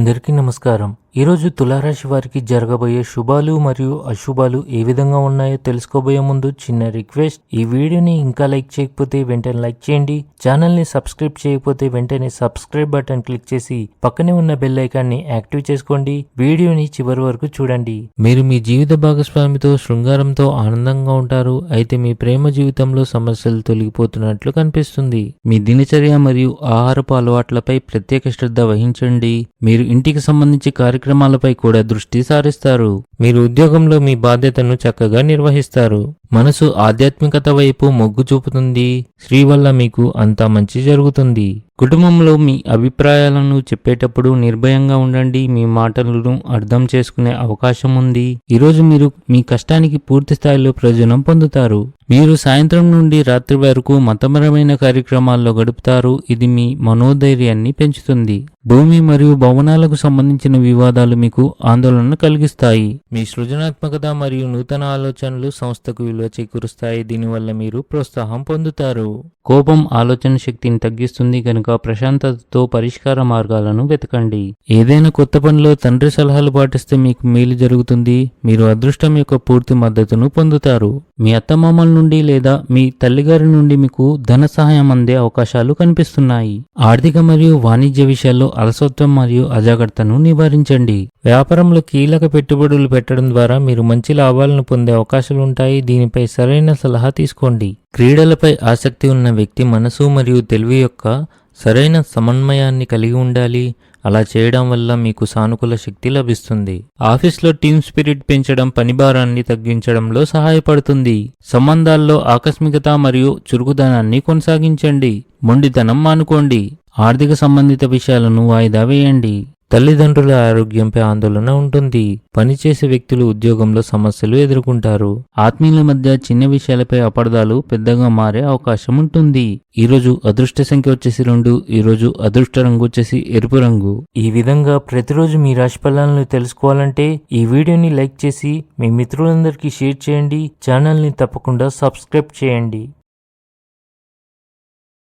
అందరికీ నమస్కారం. ఈరోజు తులారాశి వారికి జరగబోయే శుభాలు మరియు అశుభాలు ఏ విధంగా ఉన్నాయో తెలుసుకోబోయే ముందు చిన్న రిక్వెస్ట్, ఈ వీడియోని ఇంకా లైక్ చేయకపోతే వెంటనే లైక్ చేయండి. ఛానల్ని సబ్స్క్రైబ్ చేయకపోతే వెంటనే సబ్స్క్రైబ్ బటన్ క్లిక్ చేసి పక్కనే ఉన్న బెల్ ఐకాన్ని యాక్టివ్ చేసుకోండి. వీడియోని చివరి వరకు చూడండి. మీరు మీ జీవిత భాగస్వామితో శృంగారంతో ఆనందంగా ఉంటారు. అయితే మీ ప్రేమ జీవితంలో సమస్యలు తొలగిపోతున్నట్లు కనిపిస్తుంది. మీ దినచర్య మరియు ఆహారపు అలవాట్లపై ప్రత్యేక శ్రద్ధ వహించండి. మీరు ఇంటికి సంబంధించి కార్యక్రమాలపై కూడా దృష్టి సారిస్తారు. మీరు ఉద్యోగంలో మీ బాధ్యతను చక్కగా నిర్వహిస్తారు. మనసు ఆధ్యాత్మికత వైపు మొగ్గు చూపుతుంది. స్త్రీ వల్ల మీకు అంతా మంచి జరుగుతుంది. కుటుంబంలో మీ అభిప్రాయాలను చెప్పేటప్పుడు నిర్భయంగా ఉండండి. మీ మాటలను అర్థం చేసుకునే అవకాశం ఉంది. ఈరోజు మీరు మీ కష్టానికి పూర్తి స్థాయిలో ప్రయోజనం పొందుతారు. మీరు సాయంత్రం నుండి రాత్రి వరకు మతపరమైన కార్యక్రమాల్లో గడుపుతారు. ఇది మీ మనోధైర్యాన్ని పెంచుతుంది. భూమి మరియు భవనాలకు సంబంధించిన వివాదాలు మీకు ఆందోళన కలిగిస్తాయి. మీ సృజనాత్మకత మరియు నూతన ఆలోచనలు సంస్థకు విలువ చేకూరుస్తాయి. దీనివల్ల మీరు ప్రోత్సాహం పొందుతారు. కోపం ఆలోచన శక్తిని తగ్గిస్తుంది కనుక ప్రశాంతతతో పరిష్కార మార్గాలను వెతకండి. ఏదైనా కొత్త పనిలో తండ్రి సలహాలు పాటిస్తే మీకు మేలు జరుగుతుంది. మీరు అదృష్టం యొక్క పూర్తి మద్దతును పొందుతారు. మీ అత్తమామల నుండి లేదా మీ తల్లిగారి నుండి మీకు ధన సహాయం అందే అవకాశాలు కనిపిస్తున్నాయి. ఆర్థిక మరియు వాణిజ్య విషయాల్లో అలసత్వం మరియు అజాగ్రత్తను నివారించండి. వ్యాపారంలో కీలక పెట్టుబడులు పెట్టడం ద్వారా మీరు మంచి లాభాలను పొందే అవకాశాలు ఉంటాయి. దీనిపై సరైన సలహా తీసుకోండి. క్రీడలపై ఆసక్తి ఉన్న వ్యక్తి మనసు మరియు తెలివి యొక్క సరైన సమన్వయాన్ని కలిగి ఉండాలి. అలా చేయడం వల్ల మీకు సానుకూల శక్తి లభిస్తుంది. ఆఫీస్లో టీమ్ స్పిరిట్ పెంచడం పని భారాన్ని తగ్గించడంలో సహాయపడుతుంది. సంబంధాల్లో ఆకస్మికత మరియు చురుకుదనాన్ని కొనసాగించండి. మొండితనం మానుకోండి. ఆర్థిక సంబంధిత విషయాలను వాయిదా వేయండి. తల్లిదండ్రుల ఆరోగ్యంపై ఆందోళన ఉంటుంది. పనిచేసే వ్యక్తులు ఉద్యోగంలో సమస్యలు ఎదుర్కొంటారు. ఆత్మీయుల మధ్య చిన్న విషయాలపై అపార్థాలు పెద్దగా మారే అవకాశం ఉంటుంది. ఈరోజు అదృష్ట సంఖ్య వచ్చేసి 2. ఈరోజు అదృష్ట రంగు వచ్చేసి ఎరుపు రంగు. ఈ విధంగా ప్రతిరోజు మీ రాశి ఫలాలను తెలుసుకోవాలంటే ఈ వీడియోని లైక్ చేసి మీ మిత్రులందరికీ షేర్ చేయండి. ఛానల్ని తప్పకుండా సబ్స్క్రైబ్ చేయండి.